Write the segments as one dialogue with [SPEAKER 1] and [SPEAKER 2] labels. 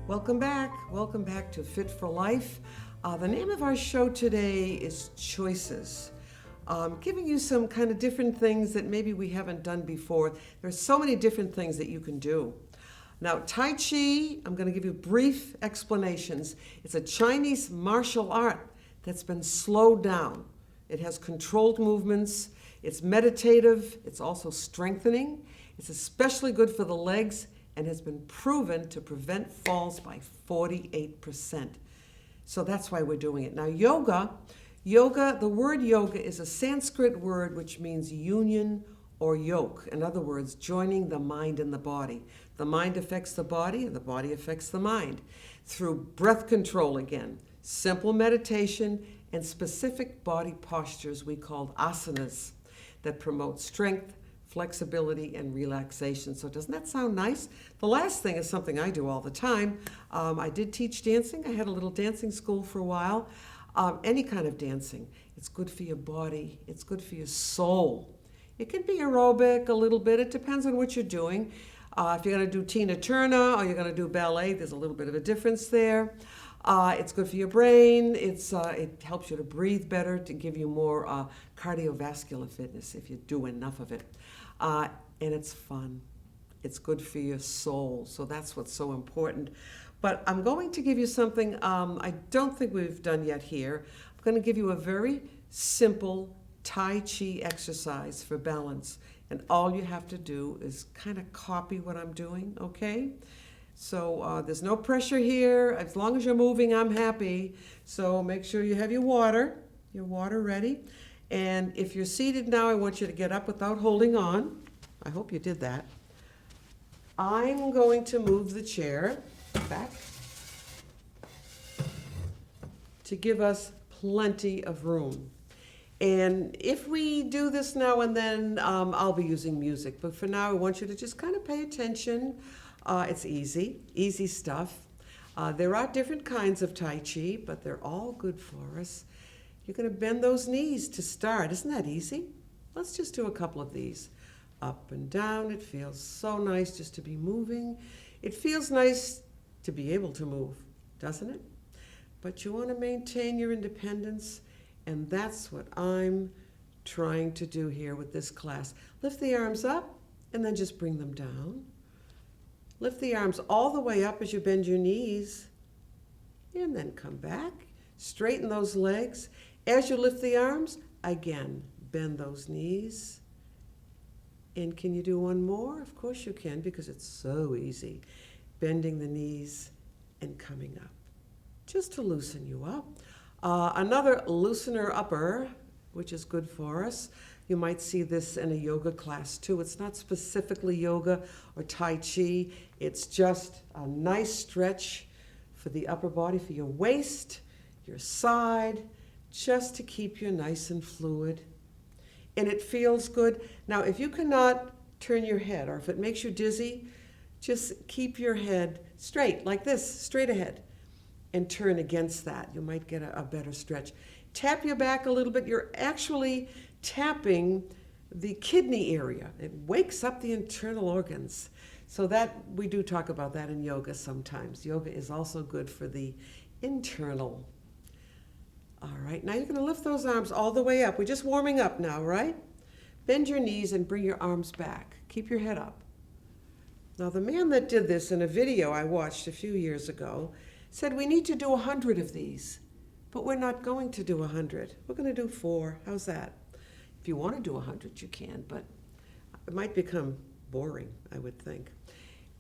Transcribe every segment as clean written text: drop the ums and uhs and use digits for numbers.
[SPEAKER 1] Welcome back. Welcome back to Fit for Life. The name of our show today is Choices. Giving you some kind of different things that maybe we haven't done before. There's so many different things that you can do. Now, Tai Chi, I'm going to give you brief explanations. It's a Chinese martial art that's been slowed down. It has controlled movements. It's meditative. It's also strengthening. It's especially good for the legs and has been proven to prevent falls by 48%. So that's why we're doing it. Now, yoga, the word yoga is a Sanskrit word which means union or yoke. In other words, joining the mind and the body. The mind affects the body and the body affects the mind through breath control again, simple meditation, and specific body postures we call asanas that promote strength, flexibility, and relaxation. So doesn't that sound nice? The last thing is something I do all the time. I did teach dancing. I had a little dancing school for a while. Any kind of dancing. It's good for your body. It's good for your soul. It can be aerobic a little bit. It depends on what you're doing. If you're going to do Tina Turner or you're going to do ballet, there's a little bit of a difference there. It's good for your brain. It helps you to breathe better, to give you more cardiovascular fitness if you do enough of it. And it's fun. It's good for your soul. So that's what's so important. But I'm going to give you something I don't think we've done yet here. I'm going to give you a very simple Tai Chi exercise for balance. And all you have to do is kind of copy what I'm doing, okay? So there's no pressure here. As long as you're moving, I'm happy. So make sure you have your water ready. And if you're seated now, I want you to get up without holding on. I hope you did that. I'm going to move the chair back to give us plenty of room. And if we do this now and then, I'll be using music. But for now, I want you to just kind of pay attention. It's easy stuff. There are different kinds of Tai Chi, but they're all good for us. You're going to bend those knees to start. Isn't that easy? Let's just do a couple of these. Up and down. It feels so nice just to be moving. It feels nice to be able to move, doesn't it? But you want to maintain your independence, and that's what I'm trying to do here with this class. Lift the arms up, and then just bring them down. Lift the arms all the way up as you bend your knees, and then come back. Straighten those legs. As you lift the arms, again, bend those knees. And can you do one more? Of course you can, because it's so easy. Bending the knees and coming up, just to loosen you up. Another loosener upper, which is good for us. You might see this in a yoga class too. It's not specifically yoga or Tai Chi. It's just a nice stretch for the upper body, for your waist, your side, just to keep you nice and fluid. And it feels good. Now, if you cannot turn your head, or if it makes you dizzy, just keep your head straight, like this, straight ahead, and turn against that. You might get a better stretch. Tap your back a little bit. You're actually tapping the kidney area. It wakes up the internal organs. So that, we do talk about that in yoga sometimes. Yoga is also good for the internal. All right, now you're going to lift those arms all the way up. We're just warming up now, right? Bend your knees and bring your arms back. Keep your head up. Now, the man that did this in a video I watched a few years ago said we need to do 100 of these, but we're not going to do 100. We're going to do 4. How's that? If you want to do 100, you can, but it might become boring, I would think.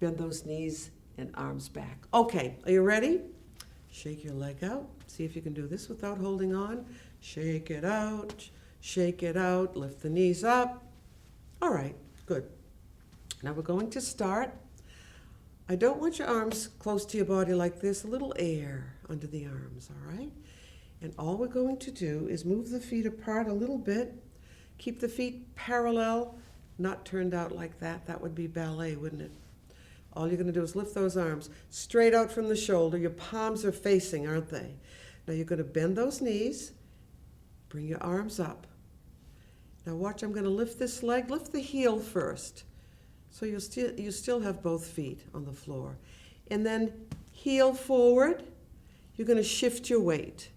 [SPEAKER 1] Bend those knees and arms back. Okay, are you ready? Shake your leg out. See if you can do this without holding on. Shake it out, lift the knees up. All right, good. Now we're going to start. I don't want your arms close to your body like this, a little air under the arms, all right? And all we're going to do is move the feet apart a little bit. Keep the feet parallel, not turned out like that. That would be ballet, wouldn't it? All you're going to do is lift those arms straight out from the shoulder. Your palms are facing, aren't they? Now you're going to bend those knees, bring your arms up. Now watch, I'm going to lift this leg, lift the heel first. So you still have both feet on the floor. And then heel forward. You're going to shift your weight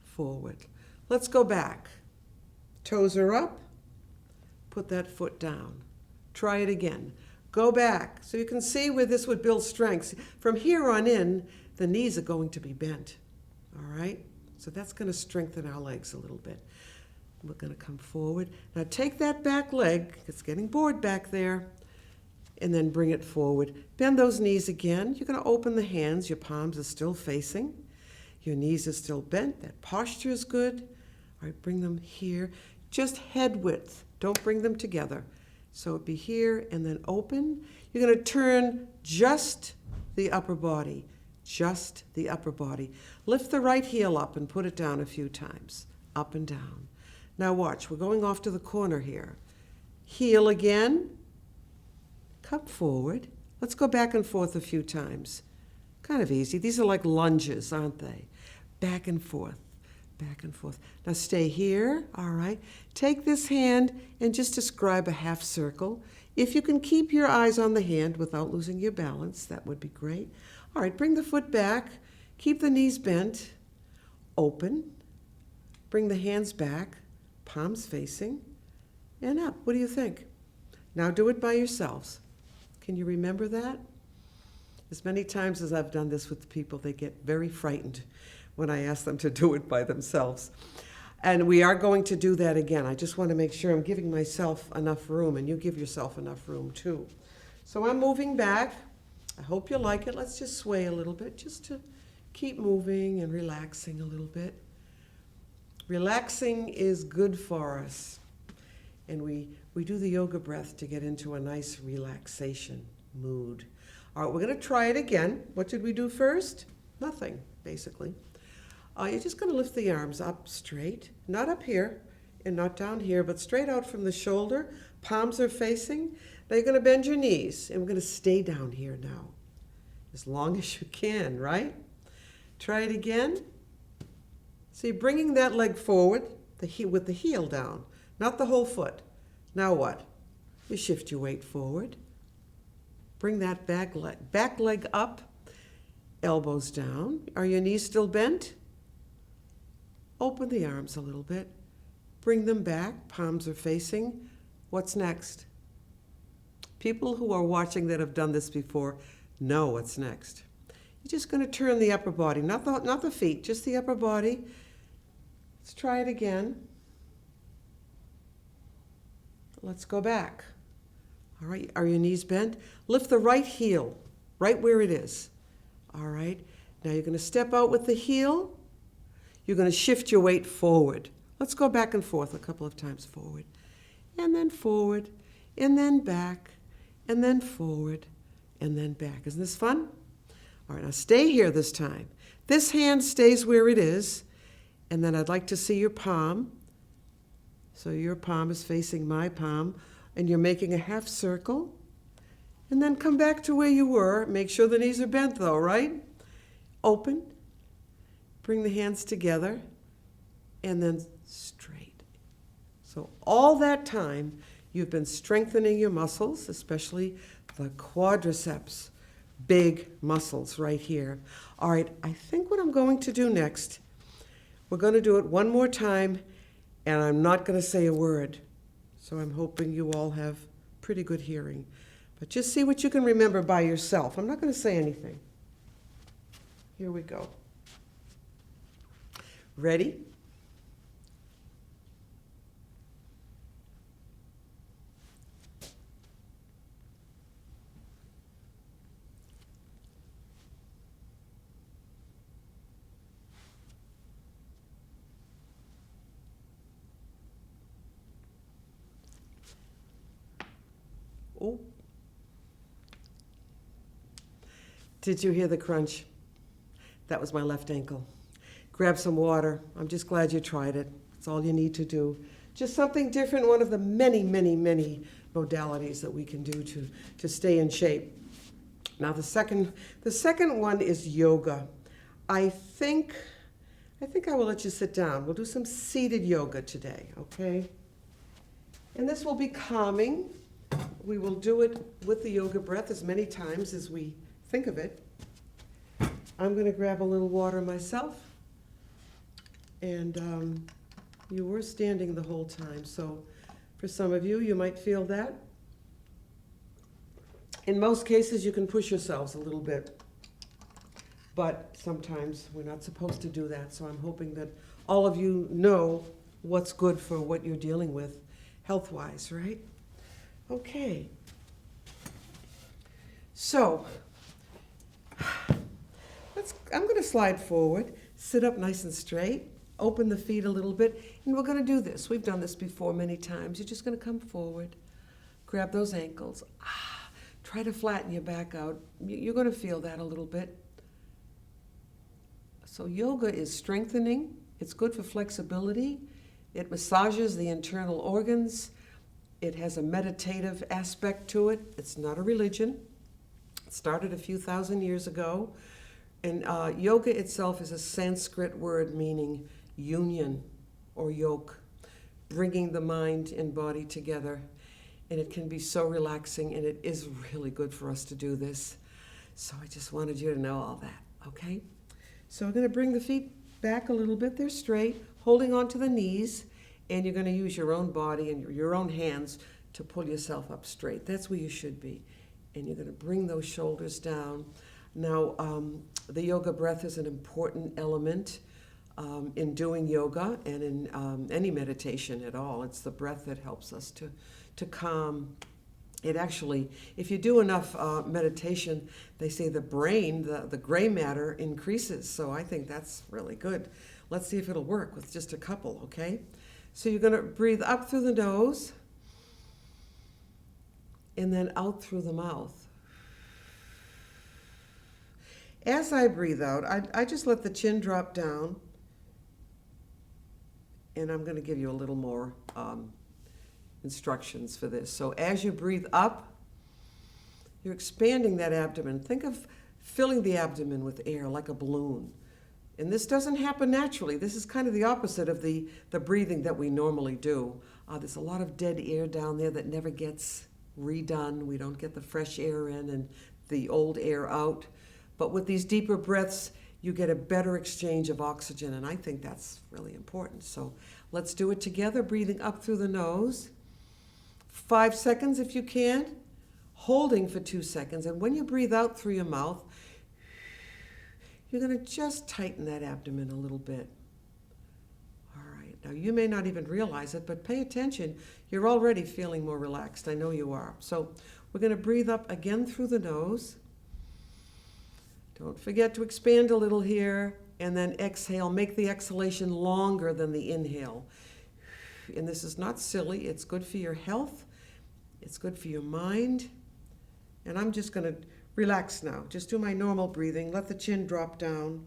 [SPEAKER 1] forward. Let's go back. Toes are up. Put that foot down. Try it again. Go back. So you can see where this would build strength. From here on in, the knees are going to be bent. All right? So that's going to strengthen our legs a little bit. We're going to come forward. Now take that back leg. It's getting bored back there. And then bring it forward. Bend those knees again. You're going to open the hands. Your palms are still facing. Your knees are still bent. That posture is good. All right, bring them here. Just head width. Don't bring them together. So it'd be here and then open. You're going to turn just the upper body. Just the upper body. Lift the right heel up and put it down a few times. Up and down. Now watch. We're going off to the corner here. Heel again. Come forward. Let's go back and forth a few times. Kind of easy. These are like lunges, aren't they? Back and forth, back and forth. Now stay here, all right? Take this hand and just describe a half circle. If you can keep your eyes on the hand without losing your balance, that would be great. All right, bring the foot back. Keep the knees bent. Open. Bring the hands back, palms facing, and up. What do you think? Now do it by yourselves. Can you remember that? As many times as I've done this with people, they get very frightened when I ask them to do it by themselves. And we are going to do that again. I just want to make sure I'm giving myself enough room, and you give yourself enough room too. So I'm moving back. I hope you like it. Let's just sway a little bit, just to keep moving and relaxing a little bit. Relaxing is good for us. And we do the yoga breath to get into a nice relaxation mood. All right, we're going to try it again. What did we do first? Nothing, basically. You're just going to lift the arms up straight, not up here and not down here, but straight out from the shoulder. Palms are facing. Now you're going to bend your knees, and we're going to stay down here now, as long as you can, right? Try it again. So you're bringing that leg forward with the heel down. Not the whole foot. Now what? You shift your weight forward. Bring that back leg up, elbows down. Are your knees still bent? Open the arms a little bit. Bring them back, palms are facing. What's next? People who are watching that have done this before know what's next. You're just going to turn the upper body, not the feet, just the upper body. Let's try it again. Let's go back. All right, are your knees bent? Lift the right heel, right where it is. All right, now you're going to step out with the heel. You're going to shift your weight forward. Let's go back and forth a couple of times forward. And then back, and then forward, and then back. Isn't this fun? All right, now stay here this time. This hand stays where it is, and then I'd like to see your palm. So your palm is facing my palm, and you're making a half circle. And then come back to where you were. Make sure the knees are bent though, right? Open. Bring the hands together, and then straight. So all that time, you've been strengthening your muscles, especially the quadriceps, big muscles right here. All right, I think what I'm going to do next, we're going to do it one more time, and I'm not going to say a word. So I'm hoping you all have pretty good hearing. But just see what you can remember by yourself. I'm not going to say anything. Here we go. Ready? Oh. Did you hear the crunch? That was my left ankle. Grab some water. I'm just glad you tried it. That's all you need to do. Just something different, one of the many, many, many modalities that we can do to stay in shape. Now the second one is yoga. I think I will let you sit down. We'll do some seated yoga today, okay? And this will be calming. We will do it with the yoga breath as many times as we think of it. I'm going to grab a little water myself. And you were standing the whole time, so for some of you, you might feel that. In most cases, you can push yourselves a little bit, but sometimes we're not supposed to do that, so I'm hoping that all of you know what's good for what you're dealing with health-wise, right? Okay. So, I'm going to slide forward, sit up nice and straight, open the feet a little bit, and we're going to do this. We've done this before many times. You're just going to come forward, grab those ankles. Try to flatten your back out. You're going to feel that a little bit. So yoga is strengthening. It's good for flexibility. It massages the internal organs. It has a meditative aspect to it. It's not a religion. It started a few thousand years ago. And yoga itself is a Sanskrit word meaning union or yoke, bringing the mind and body together. And it can be so relaxing, and it is really good for us to do this. So I just wanted you to know all that, okay? So we're going to bring the feet back a little bit. They're straight, holding onto the knees, and you're going to use your own body and your own hands to pull yourself up straight. That's where you should be. And you're going to bring those shoulders down. Now, the yoga breath is an important element in doing yoga and in any meditation at all. It's the breath that helps us to calm. It actually, if you do enough meditation, they say the brain, the gray matter increases. So I think that's really good. Let's see if it'll work with just a couple, okay? So you're going to breathe up through the nose and then out through the mouth. As I breathe out, I just let the chin drop down, and I'm going to give you a little more instructions for this. So as you breathe up, you're expanding that abdomen. Think of filling the abdomen with air like a balloon. And this doesn't happen naturally. This is kind of the opposite of the breathing that we normally do. There's a lot of dead air down there that never gets redone. We don't get the fresh air in and the old air out. But with these deeper breaths, you get a better exchange of oxygen, and I think that's really important. So let's do it together, breathing up through the nose. 5 seconds if you can, holding for 2 seconds. And when you breathe out through your mouth, you're going to just tighten that abdomen a little bit. All right. Now, you may not even realize it, but pay attention. You're already feeling more relaxed. I know you are. So we're going to breathe up again through the nose. Don't forget to expand a little here, and then exhale. Make the exhalation longer than the inhale. And this is not silly. It's good for your health. It's good for your mind. And I'm just going to relax now. Just do my normal breathing. Let the chin drop down.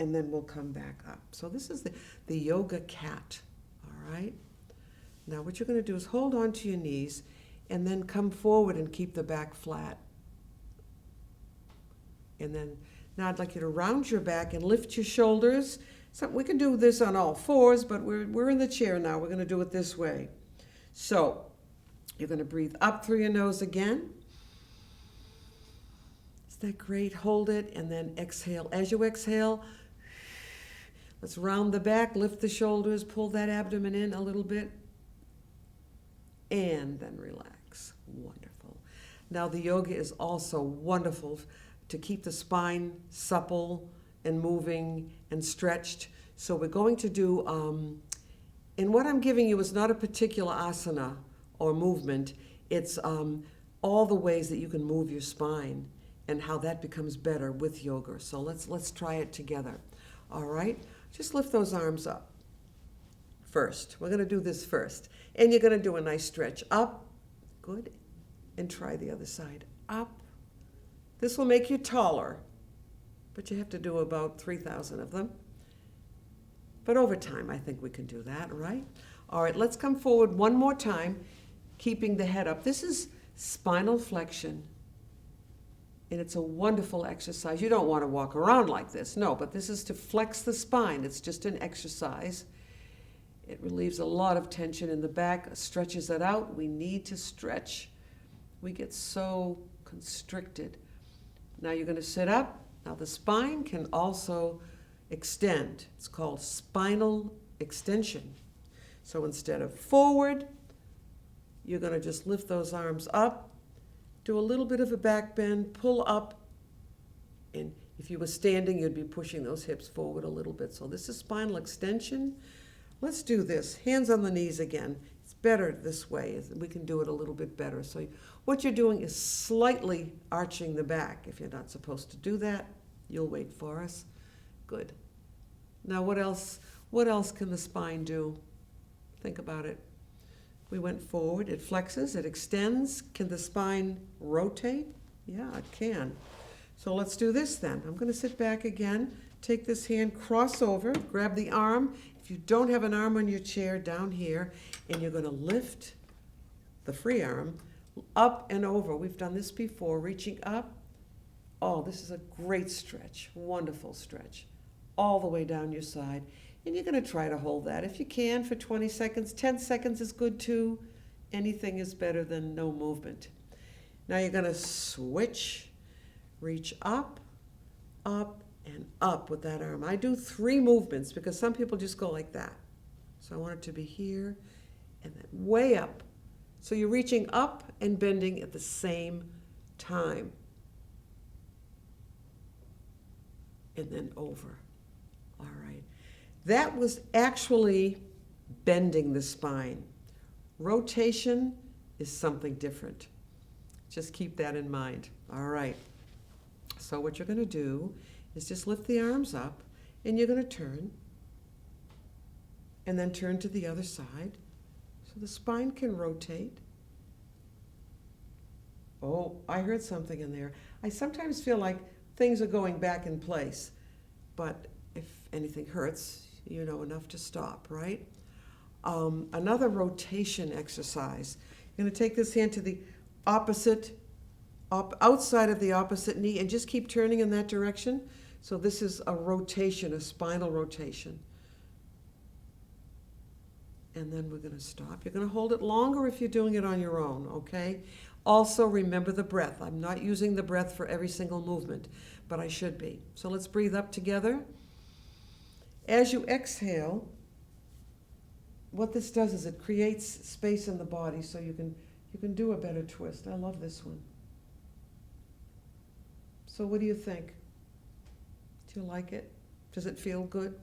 [SPEAKER 1] And then we'll come back up. So this is the yoga cat, all right? Now what you're going to do is hold on to your knees and then come forward and keep the back flat. And then now I'd like you to round your back and lift your shoulders. So we can do this on all fours, but we're in the chair now. We're going to do it this way. So you're going to breathe up through your nose again. Isn't that great? Hold it and then exhale. As you exhale, let's round the back, lift the shoulders, pull that abdomen in a little bit, and then relax. Wonderful. Now the yoga is also wonderful to keep the spine supple and moving and stretched. So we're going to do, and what I'm giving you is not a particular asana or movement. It's all the ways that you can move your spine and how that becomes better with yoga. So let's try it together. All right, just lift those arms up first. We're going to do this first. And you're going to do a nice stretch up. Good. And try the other side. Up. This will make you taller, but you have to do about 3,000 of them. But over time, I think we can do that, right? All right, let's come forward one more time, keeping the head up. This is spinal flexion, and it's a wonderful exercise. You don't want to walk around like this, no, but this is to flex the spine. It's just an exercise. It relieves a lot of tension in the back, stretches it out. We need to stretch. We get so constricted Now you're going to sit up. Now the spine can also extend. It's called spinal extension. So instead of forward, you're going to just lift those arms up, do a little bit of a back bend, pull up, and if you were standing, you'd be pushing those hips forward a little bit. So this is spinal extension. Let's do this. Hands on the knees again. It's better this way. We can do it a little bit better. So what you're doing is slightly arching the back. If you're not supposed to do that, you'll wait for us. Good. Now what else can the spine do? Think about it. We went forward. It flexes. It extends. Can the spine rotate? Yeah, it can. So let's do this then. I'm going to sit back again. Take this hand, cross over, grab the arm. If you don't have an arm on your chair, down here, and you're going to lift the free arm up and over. We've done this before, reaching up. Oh, this is a great stretch, wonderful stretch, all the way down your side. And you're going to try to hold that if you can for 20 seconds. 10 seconds is good too. Anything is better than no movement. Now you're going to switch, reach up, up, and up with that arm. I do 3 movements because some people just go like that. So I want it to be here and then way up. So you're reaching up and bending at the same time. And then over. All right. That was actually bending the spine. Rotation is something different. Just keep that in mind. All right. So what you're going to do is just lift the arms up, and you're going to turn, and then turn to the other side, so the spine can rotate. Oh, I heard something in there. I sometimes feel like things are going back in place, but if anything hurts, you know enough to stop, right? Another rotation exercise. You're going to take this hand to the opposite, outside of the opposite knee, and just keep turning in that direction. So this is a rotation, a spinal rotation. And then we're going to stop. You're going to hold it longer if you're doing it on your own, okay? Also remember the breath. I'm not using the breath for every single movement, but I should be. So let's breathe up together. As you exhale, what this does is it creates space in the body so you can do a better twist. I love this one. So what do you think? Do you like it? Does it feel good?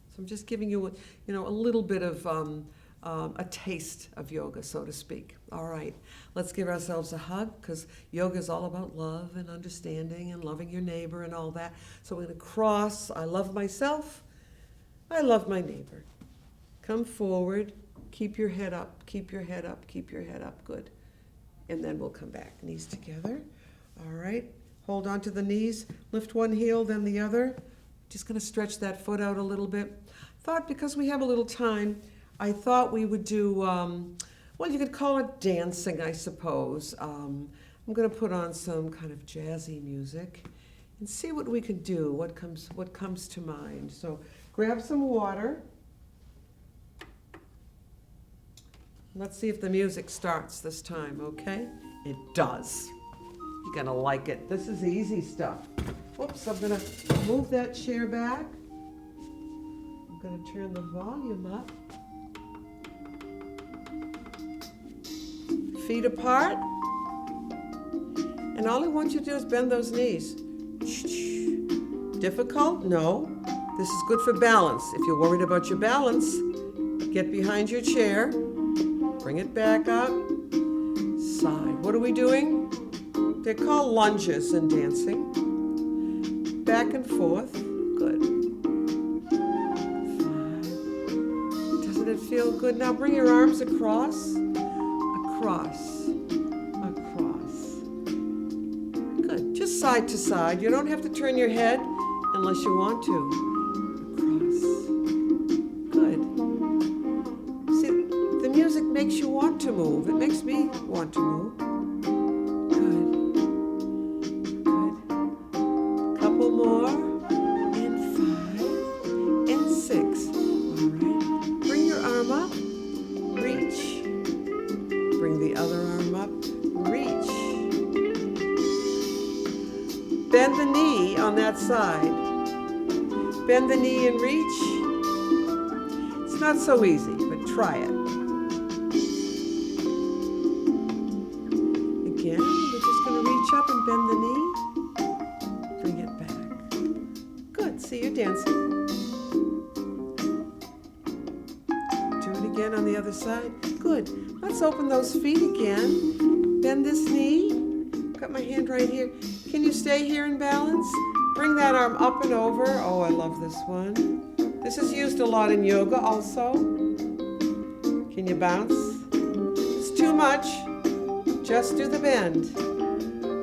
[SPEAKER 1] So I'm just giving you a little bit of a taste of yoga, so to speak. All right, let's give ourselves a hug, because yoga is all about love and understanding and loving your neighbor and all that. So we're going to cross. I love myself. I love my neighbor. Come forward. Keep your head up. Keep your head up. Keep your head up. Good. And then we'll come back. Knees together. All right. Hold on to the knees. Lift one heel, then the other. Just going to stretch that foot out a little bit. Thought because we have a little time, I thought we would do, well, you could call it dancing, I suppose. I'm going to put on some kind of jazzy music and see what we can do, what comes to mind. So grab some water. Let's see if the music starts this time, okay? It does. You're going to like it. This is easy stuff. Whoops, I'm going to move that chair back. I'm going to turn the volume up. Feet apart. And all I want you to do is bend those knees. Difficult? No. This is good for balance. If you're worried about your balance, get behind your chair. Bring it back up. Side. What are we doing? They're called lunges in dancing. Back and forth. Good. 5. Doesn't it feel good? Now bring your arms across. Across. Across. Good. Just side to side. You don't have to turn your head unless you want to. Across. Good. See, the music makes you want to move. It makes me want to move. More, and 5, and 6. All right. Bring your arm up, reach. Bring the other arm up, reach. on that side. Bend the knee and reach. It's not so easy, but try it. Again, we're just going to reach up and bend the knee. Bring it back. Good. See, you're dancing. Do it again on the other side. Good. Let's open those feet again. Bend this knee. Got my hand right here. Can you stay here in balance? Bring that arm up and over. Oh, I love this one. This is used a lot in yoga also. Can you bounce? It's too much. Just do the bend.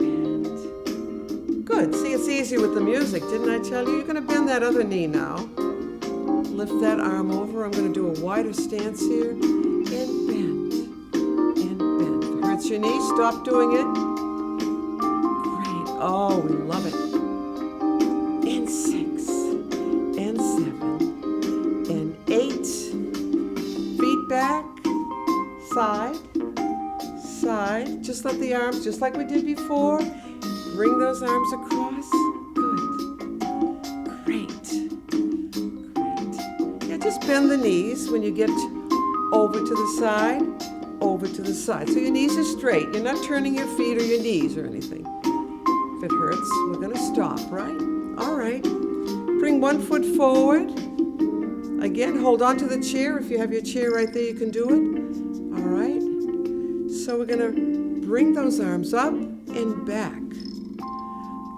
[SPEAKER 1] Bend. Good. See, it's easy with the music. Didn't I tell you? You're going to bend that other knee now. Lift that arm over. I'm going to do a wider stance here. And bend. And bend. If it hurts your knee, stop doing it. Great. Oh, we love it. And 6. And 7. And 8. Feet back. Side. Side. Just let the arms, just like we did before. Bring those arms across. Good. Great. Great. Yeah, just bend the knees when you get over to the side, over to the side. So your knees are straight. You're not turning your feet or your knees or anything. If it hurts, we're going to stop, right? All right. Bring one foot forward. Again, hold on to the chair. If you have your chair right there, you can do it. All right. So we're going to bring those arms up and back.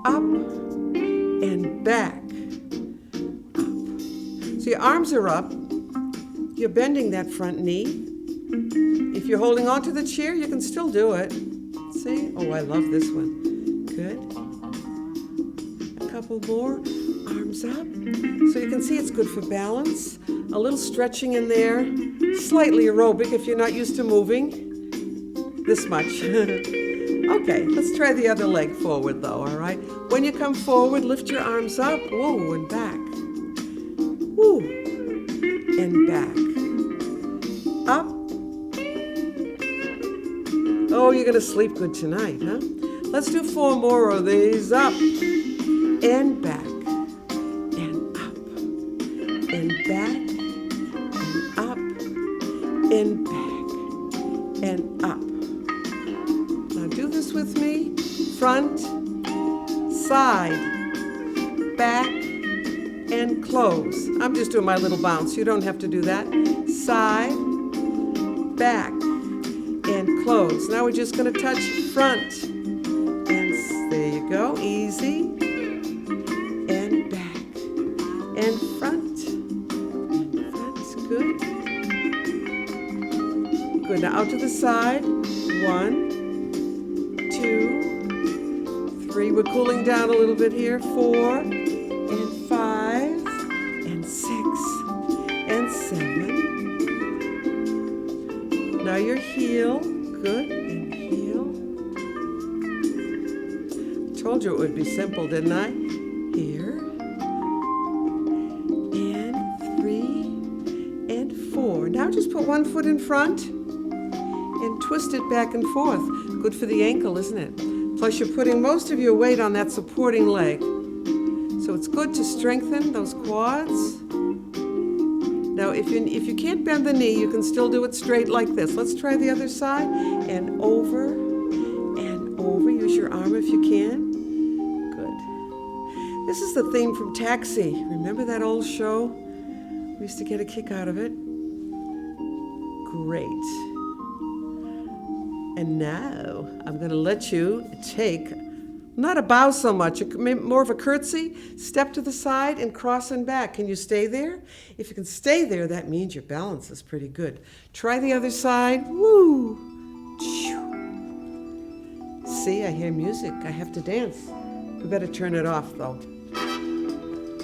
[SPEAKER 1] Up and back. Up. So your arms are up. You're bending that front knee. If you're holding on to the chair, you can still do it. See? Oh, I love this one. Good. A couple more. Arms up. So you can see it's good for balance. A little stretching in there. Slightly aerobic if you're not used to moving. This much. Okay, let's try the other leg forward though, all right? When you come forward, lift your arms up. Whoa, and back. Woo. And back. Up. Oh, you're going to sleep good tonight, huh? Let's do 4 more of these. Up. And back. And up. And back. And up. And back. And up. Do this with me. Front, side, back, and close. I'm just doing my little bounce. You don't have to do that. Side, back, and close. Now we're just going to touch front. And there you go. Easy. And back. And front. And front. Good. Good. Now out to the side. 1, 2, 3. We're cooling down a little bit here. 4 and 5 and 6 and 7. Now your heel. Good. And heel. Told you it would be simple, didn't I? Here. And 3 and 4. Now just put one foot in front and twist it back and forth. Good for the ankle, isn't it? Plus you're putting most of your weight on that supporting leg. So it's good to strengthen those quads. Now if you can't bend the knee, you can still do it straight like this. Let's try the other side. And over and over. Use your arm if you can. Good. This is the theme from Taxi. Remember that old show? We used to get a kick out of it. Great. And now I'm going to let you take, not a bow so much, more of a curtsy, step to the side and cross and back. Can you stay there? If you can stay there, that means your balance is pretty good. Try the other side. Woo! See, I hear music. I have to dance. We better turn it off, though.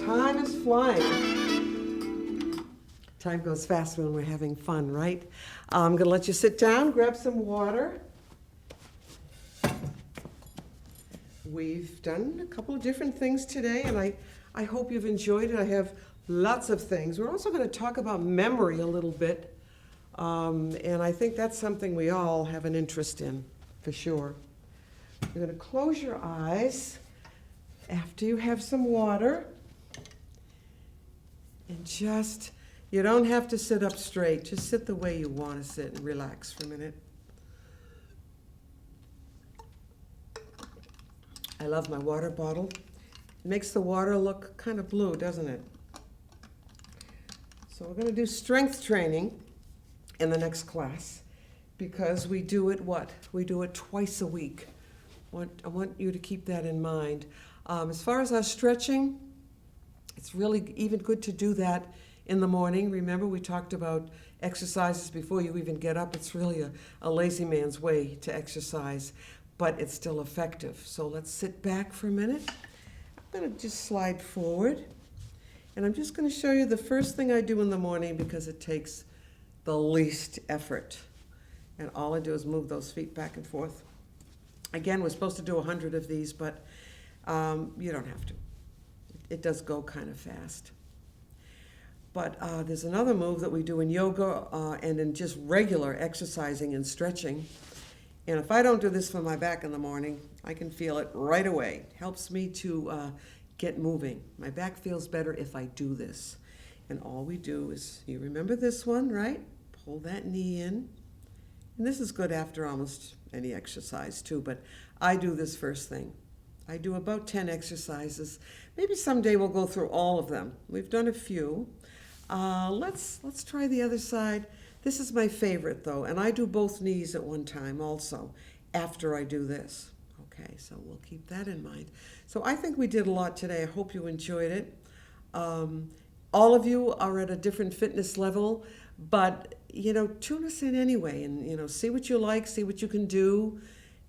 [SPEAKER 1] Time is flying. Time goes fast when we're having fun, right? I'm going to let you sit down, grab some water. We've done a couple of different things today, and I hope you've enjoyed it. I have lots of things. We're also going to talk about memory a little bit, and I think that's something we all have an interest in, for sure. You're going to close your eyes, after you have some water, and just, you don't have to sit up straight. Just sit the way you want to sit and relax for a minute. I love my water bottle. It makes the water look kind of blue, doesn't it? So we're going to do strength training in the next class because we do it what? We do it twice a week. I want you to keep that in mind. As far as our stretching, it's really even good to do that in the morning. Remember, we talked about exercises before you even get up. It's really a lazy man's way to exercise, but it's still effective. So let's sit back for a minute. I'm going to just slide forward, and I'm just going to show you the first thing I do in the morning because it takes the least effort. And all I do is move those feet back and forth. Again, we're supposed to do 100 of these, but you don't have to. It does go kind of fast. But there's another move that we do in yoga and in just regular exercising and stretching. And if I don't do this for my back in the morning, I can feel it right away. It helps me to get moving. My back feels better if I do this. And all we do is, you remember this one, right? Pull that knee in. And this is good after almost any exercise too, but I do this first thing. I do about 10 exercises. Maybe someday we'll go through all of them. We've done a few. Let's try the other side. This is my favorite though, and I do both knees at one time also after I do this. Okay, so we'll keep that in mind. So I think we did a lot today. I hope you enjoyed it. All of you are at a different fitness level, but tune us in anyway and see what you like, see what you can do,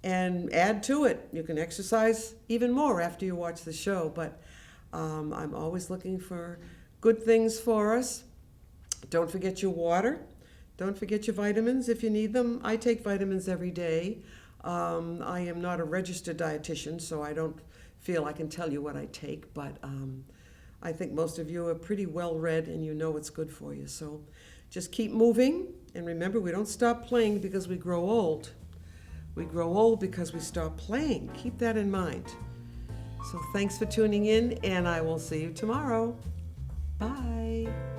[SPEAKER 1] and add to it. You can exercise even more after you watch the show, but I'm always looking for good things for us. Don't forget your water. Don't forget your vitamins if you need them. I take vitamins every day. I am not a registered dietitian, so I don't feel I can tell you what I take, but I think most of you are pretty well read and you know what's good for you. So just keep moving, and remember, we don't stop playing because we grow old. We grow old because we stop playing. Keep that in mind. So thanks for tuning in, and I will see you tomorrow. Bye.